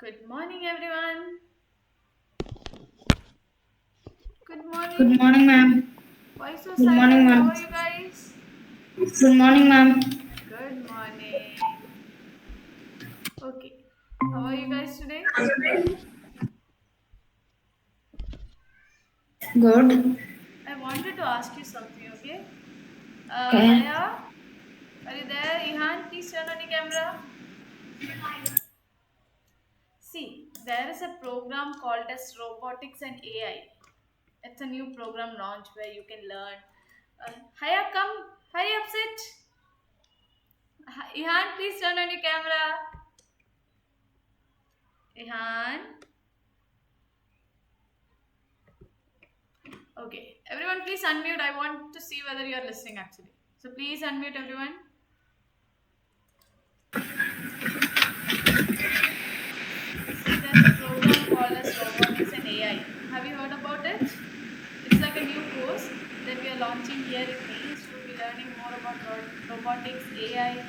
Good morning, everyone. Good Good morning. morning, ma'am. Why so Good morning, silent? How ma'am. are you guys? Good morning, ma'am. Good morning. Okay. How are you guys today? Good. I wanted to ask you something, okay? Okay. Haya, are you there? Ihan, please turn on your camera. See, there is a program called as Robotics and AI. It's a new program launch where you can learn. Haya, come. Hurry up, sit. Ihan, please turn on your camera. Ihan. Okay, everyone, please unmute. I want to see whether you are listening actually. So please unmute everyone. See, there's a program called as Robotics and AI. Have you heard about it? It's like a new course that we are launching here in May. So we'll be learning more about robotics, AI.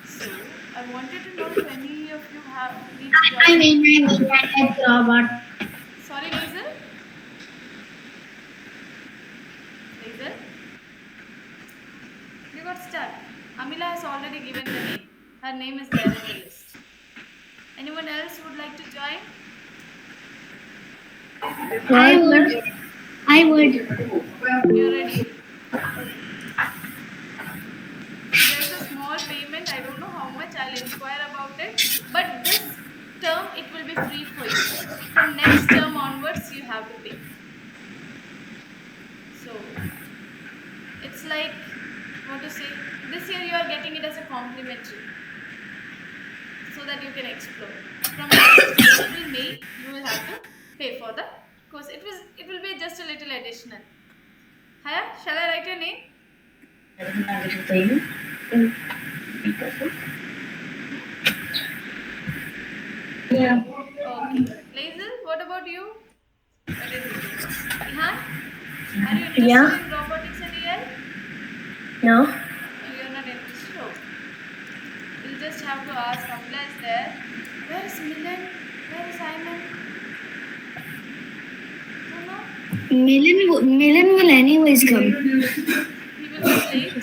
So I wanted to know if any of you have need to I join. mean, Robert. Sorry, Laser. Laser, you got stuck. Amila has already given the name. Her name is there in the list. Anyone else would like to join? I would. I would. You're ready? Okay. So there's a small payment. I don't know how much. I'll inquire about it. But this term, it will be free for you. From next term onwards, you have to pay. So it's like, what to say? This year you are getting it as a complimentary so that you can explore. From next April, May, you will have to pay for the course. It will be just a little additional. Haya, shall I write your name? Yeah. Okay. Lazel, what about you? Where did he go? Ihan, are you interested Yeah. in robotics and AI? No. No, you're not interested. Okay. We'll just have to ask. Amla is there. Where is Milan? Where is Simon? Don't know. Milan will anyways come. He will come late,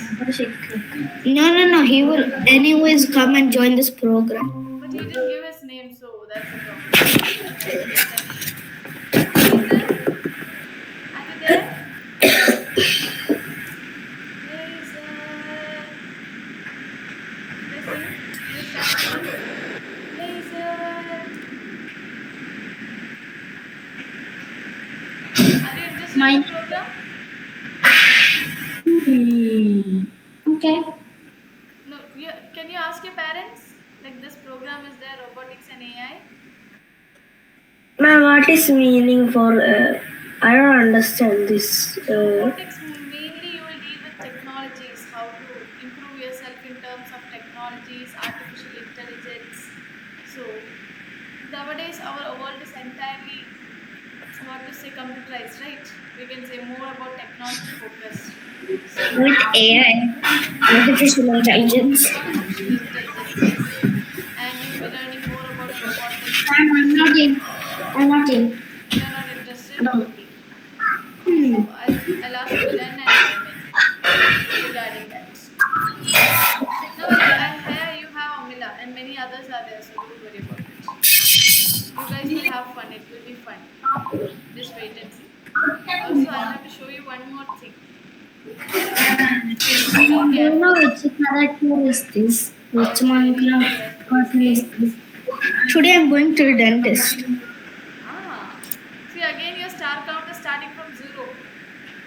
No. He will anyways come and join this program. but he didn't give his name, so that's the problem. We have to get the name. Lazel, are you there? Laser. Listen, will you start singing? Laser. Are you interested in My. the program? Okay. No. Can you ask your parents? Like this program is there, robotics and AI. Ma'am, what is meaning for? I don't understand this. Robotics mainly you will deal with technologies, how to improve yourself in terms of technologies, artificial intelligence. So nowadays our world is entirely what to say computerized, right? We can say more about technology focused. So With AI, artificial intelligence. artificial intelligence, yes. And you'll be learning more about robotics. I'm not in. I'm not in. You're not interested? No. Okay. Hmm. So I'll ask Milan and Ayman regarding that. No worry, you have Amila and many others are there, so don't worry about it. You guys will have fun. It will be fun. Just wait and see. Also, I have to show you one more thing. Be Do you know careful. which character is this? Which Okay, be Minecraft careful. person is Okay. this? Today I'm going to the dentist. Ah. See, again, your star count is starting from zero.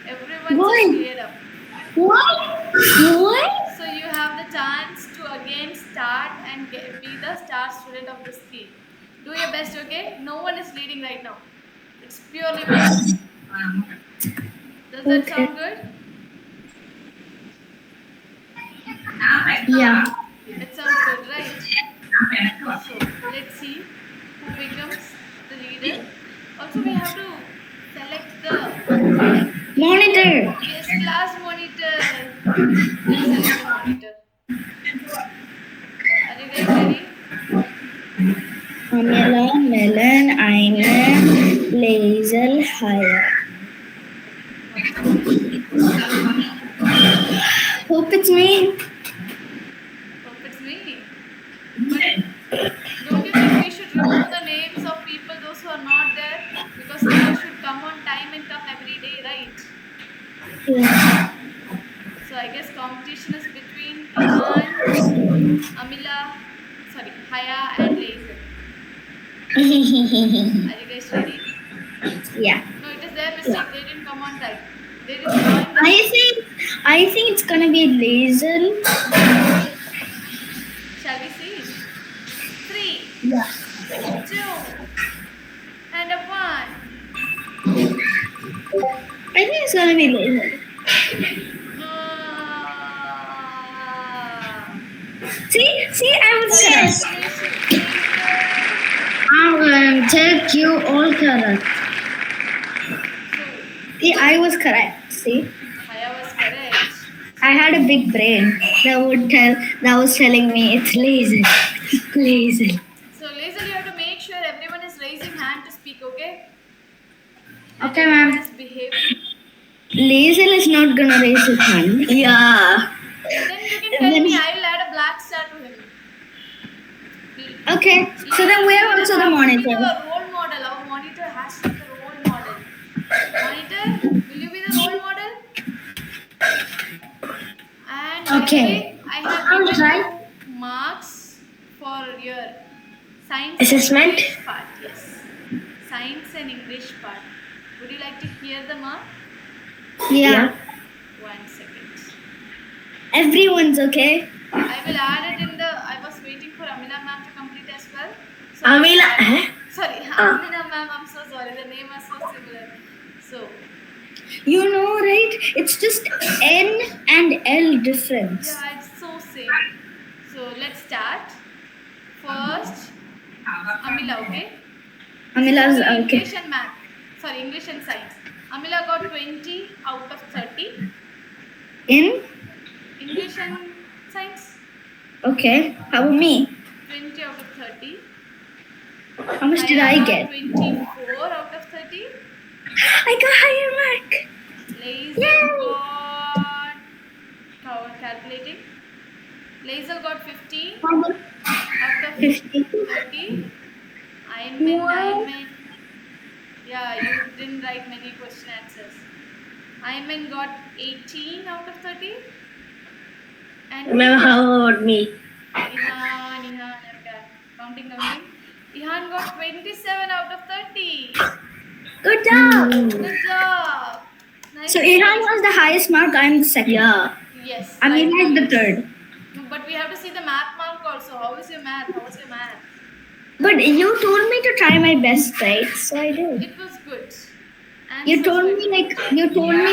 Everyone's is Why? cleared up. What? What? So you have the chance to again start and be the star student of this field. Do your best, okay? No one is leading right now. It's purely me. Does that Okay. sound good? Yeah. It sounds good, right? So let's see who becomes the leader. Also, we have to select the Monitor. yes class monitor. Let's select the monitor. Are you guys ready? Amila, Melon, Ayman, Lazel, Haya. One second. Hope it's me. Hope it's me. But don't you think we should remove the names of people, those who are not there? Because they should come on time and come every day, right? Yeah. So I guess competition is between Ihan, Amila, sorry, Haya and Lazel. Are you guys ready? Yeah. No, it is their mistake. They didn't come on time. They didn't join the I think it's gonna be Lazel. Shall we see? 3, Yeah. 2, and a 1. I think it's gonna be Lazel. Ah, See, I was correct. congratulations, Lazel. I'm gonna take you all correct. So, See, I was correct. See, Haya was correct. I had a big brain that was telling me it's Lazel. Lazel. So, Lazel, you have to make sure everyone is raising hand to speak, okay? And Okay, everyone ma'am. is behaving. Lazel is not gonna raise his hand. Yeah. Then you can tell me, I will add a black star to him. Okay. So then we are also the Our monitor. role model. Our monitor has to be the role model. Monitor, will you be the role model? And by the Okay. way, I have I'll given try. you marks for your science Assessment? and English part. Yes. Science and English part. Would you like to hear the mark? Yeah. 1 second. Everyone's okay. I will add it in the. I was waiting for Amina ma'am to complete as well. So Amila, Sorry, Amina ma'am. I'm so sorry. The name is so similar. So You know, right? It's just N and L difference. yeah, it's so same. So let's start. First, Amila. Okay. Amila's Only okay. English and math. Sorry, English and science. Amila got 20 out of 30. In? English and science. Okay. How about me? 20 out of 30. How much did Haya I got get? 24 out of 30. I got higher mark. Lazel Yay! got calculating. Lazel got 15 How about out of 50? 30. Ayman. Yeah, you didn't write many question answers. Ayman got 18 out of 30. And Ma'am, how about me? Ihan, okay. Counting. Ihan got 27 out of 30. Good job. Good job. Nice. So Ihan was the highest mark. I'm the second. Yeah. Yes. Amila right is now, the third. No, but we have to see the math mark also. How is your math? How was your math? But you told me to try my best, right? So I did. It was good. You told me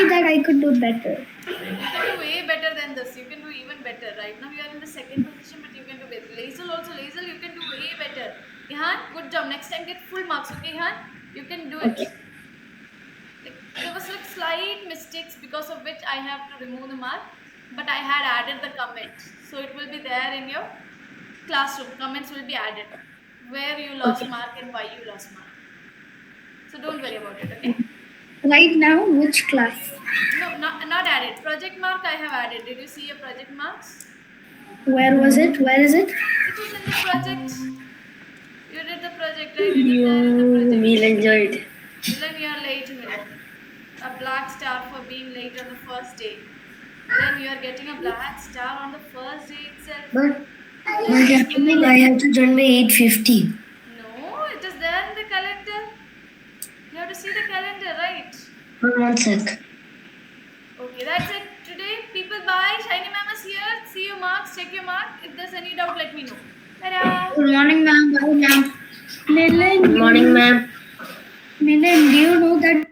that I could do better. You can do way better than this. You can do even better. Right now you are in the second position, but you can do better. Lazel also. Lazel, you can do way better. Ihan, good job. Next time get full marks, okay, Ihan? You can do it. Okay. There was like slight mistakes because of which I have to remove the mark, but I had added the comment, so it will be there in your classroom. Comments will be added where you lost mark and why you lost mark. So don't worry about it, okay? Right now, which class? No, not added. Project mark I have added. Did you see your project marks? Where was it? Where is it? It is in the project. You did the project, right? It is there in the project. We'll enjoy it. Then you are late, Milan. A black star for being late on the first day. Then you are getting a black star on the first day itself. But I have to join by 8:50. No, it is there in the calendar. You have to see the calendar, right? 1 sec. Okay, that's it. Today, people, bye. Shiny ma'am is here. See your marks. Check your mark. If there's any doubt, let me know. Ta-da! Good morning, ma'am. Bye, ma'am. Good morning, ma'am. Milan, do you know that